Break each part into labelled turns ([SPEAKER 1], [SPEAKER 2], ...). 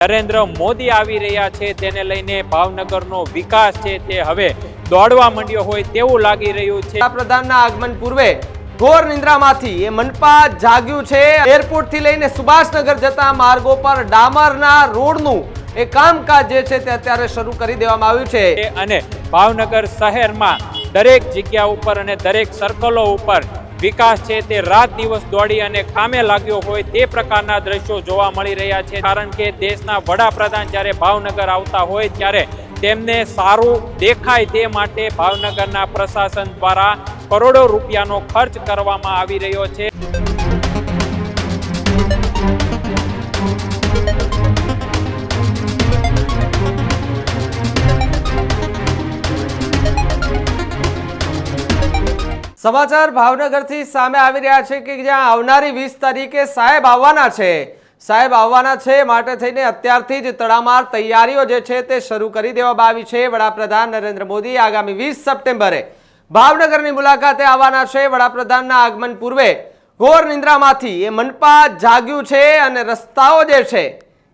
[SPEAKER 1] નરેન્દ્ર મોદી આવી રહ્યા છે તેને લઈને ભાવનગરનો વિકાસ છે તે હવે દોડવા માંડ્યો હોય તેવું લાગી રહ્યું છે।
[SPEAKER 2] વડાપ્રધાનના આગમન પૂર્વે ઘોર નિંદ્રામાંથી એ મનપા જાગ્યું છે। એરપોર્ટ થી લઈને સુભાષનગર જતા માર્ગો પર ડામરના રોડનું એ કામકાજ જે છે તે અત્યારે શરૂ કરી દેવામાં આવ્યું છે
[SPEAKER 1] અને ભાવનગર શહેરમાં દરેક જગ્યા ઉપર અને દરેક સર્કલો ઉપર વિકાસ છે તે રાત દિવસ દોડી અને કામે લાગ્યો હોય તે પ્રકારના દ્રશ્યો જોવા મળી રહ્યા છે। કારણ કે દેશના વડાપ્રધાન જ્યારે ભાવનગર આવતા હોય ત્યારે તેમને સારું દેખાય તે માટે ભાવનગરના પ્રશાસન દ્વારા કરોડો રૂપિયાનો ખર્ચ કરવામાં આવી રહ્યો છે।
[SPEAKER 2] સમાચાર ભાવનગરથી સામે આવી રહ્યા છે કે જ્યાં આવનારી 20 તારીખે સાહેબ આવવાના છે। સાહેબ આવવાના છે માટે થઈને અત્યારથી જ તડામાર તૈયારીઓ જે છે તે શરૂ કરી દેવામાં આવી છે। વડાપ્રધાન નરેન્દ્ર મોદી આગામી 20 સપ્ટેમ્બરે ભાવનગરની મુલાકાતે આવવાના છે। વડાપ્રધાનના આગમન પૂર્વે ઘોર નિંદ્રામાંથી એ મનપા જાગ્યું છે અને રસ્તાઓ જે છે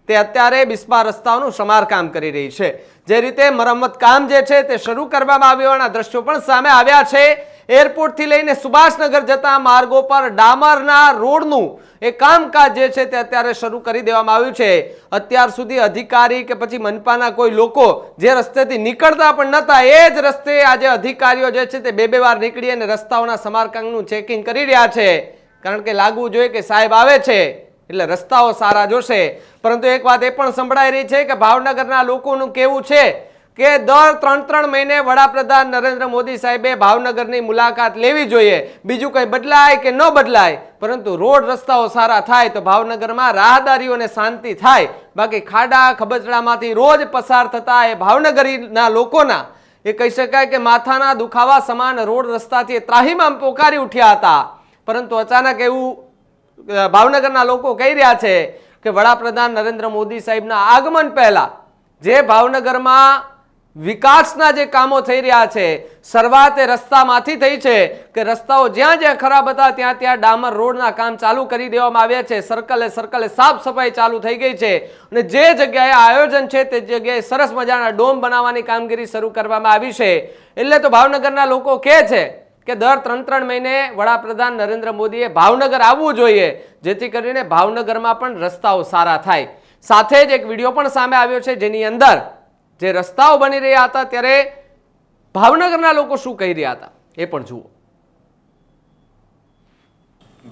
[SPEAKER 2] તે અત્યારે બિસ્માર રસ્તાઓનું સમારકામ કરી રહી છે। જે રીતે મરમ્મત કામ જે છે તે શરૂ કરવામાં આવ્યાના દ્રશ્યો પણ સામે આવ્યા છે। એરપોર્ટ થી લઈને સુભાષનગર જતા માર્ગો પર ડામરના રોડનું એ કામકાજ જે છે તે અત્યારે શરૂ કરી દેવામાં આવ્યું છે। અત્યાર સુધી અધિકારી કે પછી મનપાના કોઈ લોકો જે રસ્તેથી નીકળતા પણ નહોતા એ જ રસ્તે આજે અધિકારીઓ જે છે તે બે વાર નીકળી અને રસ્તાઓના સમારકામનું ચેકિંગ કરી રહ્યા છે। કારણ કે લાગવું જોઈએ કે સાહેબ આવે છે એટલે રસ્તાઓ સારા જોશે। પરંતુ એક વાત એ પણ સંભળાઈ રહી છે કે ભાવનગરના લોકોનું કહેવું છે કે દર 3-3 મહિને વડાપ્રધાન નરેન્દ્ર મોદી સાહેબે ભાવનગરની મુલાકાત લેવી જોઈએ। બીજું કંઈ બદલાય કે ન બદલાય પરંતુ રોડ રસ્તાઓ સારા થાય તો ભાવનગરમાં રાહદારીઓને શાંતિ થાય। બાકી ખાડા ખબચડામાંથી રોજ પસાર થતા એ ભાવનગરીના લોકોના એ કહી શકાય કે માથાના દુખાવા સમાન રોડ રસ્તાથી ત્રાહિમામ પોકારી ઉઠ્યા હતા। પરંતુ અચાનક એવું ભાવનગરના લોકો કહી રહ્યા છે કે વડાપ્રધાન નરેન્દ્ર મોદી સાહેબના આગમન પહેલા જે ભાવનગરમાં વિકાસના જે કામો થઈ રહ્યા છે શરૂઆત એ રસ્તામાંથી થઈ છે કે રસ્તાઓ જ્યાં જ્યાં ખરાબ હતા ત્યાં ત્યાં ડામર રોડના કામ ચાલુ કરી દેવામાં આવ્યા છે। સર્કલે સાફ સફાઈ ચાલુ થઈ ગઈ છે અને જે જગ્યાએ આયોજન છે તે જગ્યાએ સરસ મજાના ડોમ બનાવવાની કામગીરી શરૂ કરવામાં આવી છે। એટલે તો ભાવનગરના લોકો કહે છે કે દર 3-3 મહિને વડાપ્રધાન નરેન્દ્ર મોદીએ ભાવનગર આવવું જોઈએ જેથી કરીને ભાવનગરમાં પણ રસ્તાઓ સારા થાય। સાથે જ એક વિડીયો પણ સામે આવ્યો છે જેની અંદર જે રસ્તાઓ બની રહ્યા હતા ત્યારે ભાવનગરના લોકો શું કહી રહ્યા હતા એ પણ જુઓ।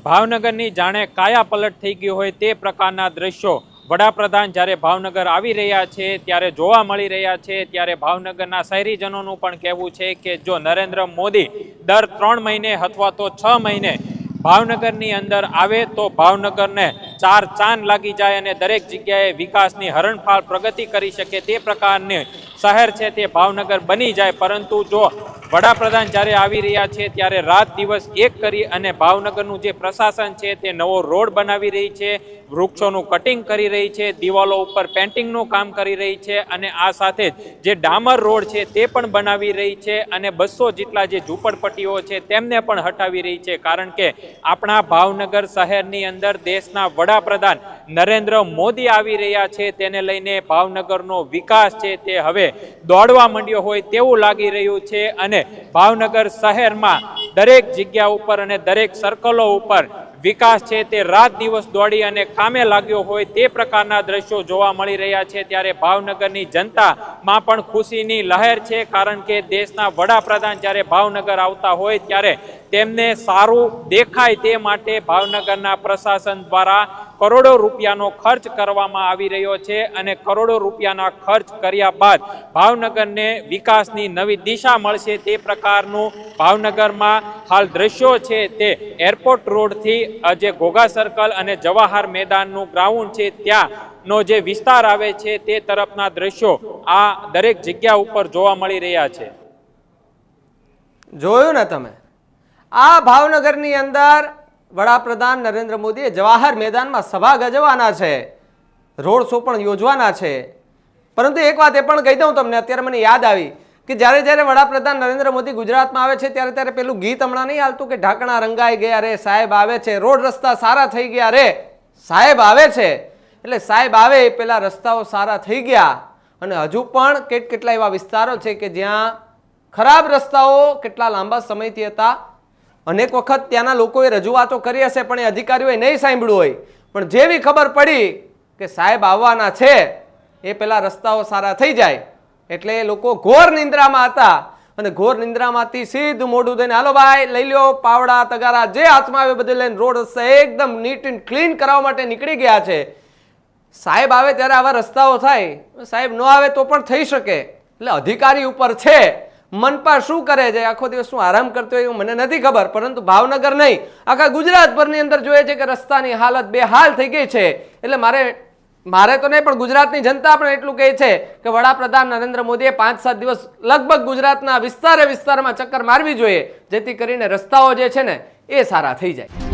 [SPEAKER 1] ભાવનગરની જાણે કાયા પલટ થઈ ગઈ હોય તે પ્રકારના દ્રશ્યો વડાપ્રધાન જ્યારે ભાવનગર આવી રહ્યા છે ત્યારે જોવા મળી રહ્યા છે। ત્યારે ભાવનગરના શહેરીજનોનું પણ કહેવું છે કે જો નરેન્દ્ર મોદી દર 3 મહિને અથવા તો 6 મહિને ભાવનગરની અંદર આવે તો ભાવનગરને 4 ચાંદ લાગી જાય અને દરેક જગ્યાએ વિકાસની હરણફાળ પ્રગતિ કરી શકે તે પ્રકારની શહેર છે તે ભાવનગર બની જાય। પરંતુ જો વડાપ્રધાન જ્યારે આવી રહ્યા છે ત્યારે રાત દિવસ એક કરી અને ભાવનગરનું જે પ્રશાસન છે તે નવો રોડ બનાવી રહી છે, વૃક્ષોનું કટિંગ કરી રહી છે, દિવાલો ઉપર પેન્ટિંગનું કામ કરી રહી છે અને આ સાથે જે ડામર રોડ છે તે પણ બનાવી રહી છે અને 200 જેટલા જે ઝૂંપડપટ્ટીઓ છે તેમને પણ હટાવી રહી છે। કારણ કે આપણા ભાવનગર શહેરની અંદર દેશના વડાપ્રધાન નરેન્દ્ર મોદી આવી રહ્યા છે તેને લઈને ભાવનગરનો વિકાસ છે તે હવે દોડવા માંડ્યો હોય તેવું લાગી રહ્યું છે અને ભાવનગર શહેરમાં દરેક જગ્યા ઉપર અને દરેક સર્કલો ઉપર વિકાસ છે તે રાત દિવસ દોડી અને કામે લાગ્યો હોય તે પ્રકારના દ્રશ્યો જોવા મળી રહ્યા છે। ત્યારે ભાવનગરની જનતામાં પણ ખુશીની લહેર છે। કારણ કે દેશના વડાપ્રધાન જ્યારે ભાવનગર આવતા હોય ત્યારે તેમને સારું દેખાય તે માટે ભાવનગરના પ્રશાસન દ્વારા કરોડો રૂપિયાનો ખર્ચ કરવામાં આવી રહ્યો છે અને કરોડો રૂપિયાના ખર્ચ કર્યા બાદ ભાવનગરને વિકાસની નવી દિશા મળશે તે પ્રકારનું ભાવનગરમાં હાલ દ્રશ્યો છે તે એરપોર્ટ રોડથી જે ઘોઘા સર્કલ અને જવાહર મેદાનનું ગ્રાઉન્ડ છે ત્યાંનો જે વિસ્તાર આવે છે તે તરફના દ્રશ્યો આ દરેક જગ્યા ઉપર જોવા મળી રહ્યા છે।
[SPEAKER 2] જોયું ને તમે આ ભાવનગરની અંદર વડાપ્રધાન નરેન્દ્ર મોદીએ જવાહર મેદાનમાં સભા ગજવવાના છે, રોડ શો પણ યોજવાના છે। પરંતુ એક વાત એ પણ કહી દઉં તમને, અત્યારે મને યાદ આવી કે જ્યારે વડાપ્રધાન નરેન્દ્ર મોદી ગુજરાતમાં આવે છે ત્યારે પેલું ગીત હમણાં નહીં હાલતું કે ઢાંકણા રંગાઈ ગયા રે, સાહેબ આવે છે, રોડ રસ્તા સારા થઈ ગયા રે, સાહેબ આવે છે, એટલે સાહેબ આવે એ પહેલા રસ્તાઓ સારા થઈ ગયા અને હજુ પણ કેટલા એવા વિસ્તારો છે કે જ્યાં ખરાબ રસ્તાઓ કેટલા લાંબા સમયથી હતા. અનેક વખત ત્યાંના લોકોએ રજૂઆતો કરી હશે પણ એ અધિકારીઓએ નહીં સાંભળ્યું હોય. પણ જેવી ખબર પડી કે સાહેબ આવવાના છે એ પહેલા રસ્તાઓ સારા થઈ જાય એટલે એ લોકો ઘોર નિંદ્રામાં હતા અને ઘોર નિંદ્રામાંથી સીધું મોઢું દઈને હાલો ભાઈ લઈ લ્યો પાવડા તગારા જે હાથમાં આવે બધું લઈને રોડ રસ્તા એકદમ નીટ એન્ડ ક્લીન કરાવવા માટે નીકળી ગયા છે. સાહેબ આવે ત્યારે આવા રસ્તાઓ થાય, સાહેબ ન આવે તો પણ થઈ શકે. એટલે અધિકારી ઉપર છે. મનપા શું કરે છે, આખો દિવસ શું આરામ કરતો હોય એવું મને નથી ખબર, પરંતુ ભાવનગર નહીં આખા ગુજરાતભરની અંદર જોઈએ છે કે રસ્તાની હાલત બેહાલ થઈ ગઈ છે. એટલે મારે તો નહીં પણ ગુજરાતની જનતા પણ એટલું કહે છે કે વડાપ્રધાન નરેન્દ્ર મોદીએ 5-7 દિવસ લગભગ ગુજરાતના વિસ્તારમાં ચક્કર મારવી જોઈએ જેથી કરીને રસ્તાઓ જે છે ને એ સારા થઈ જાય.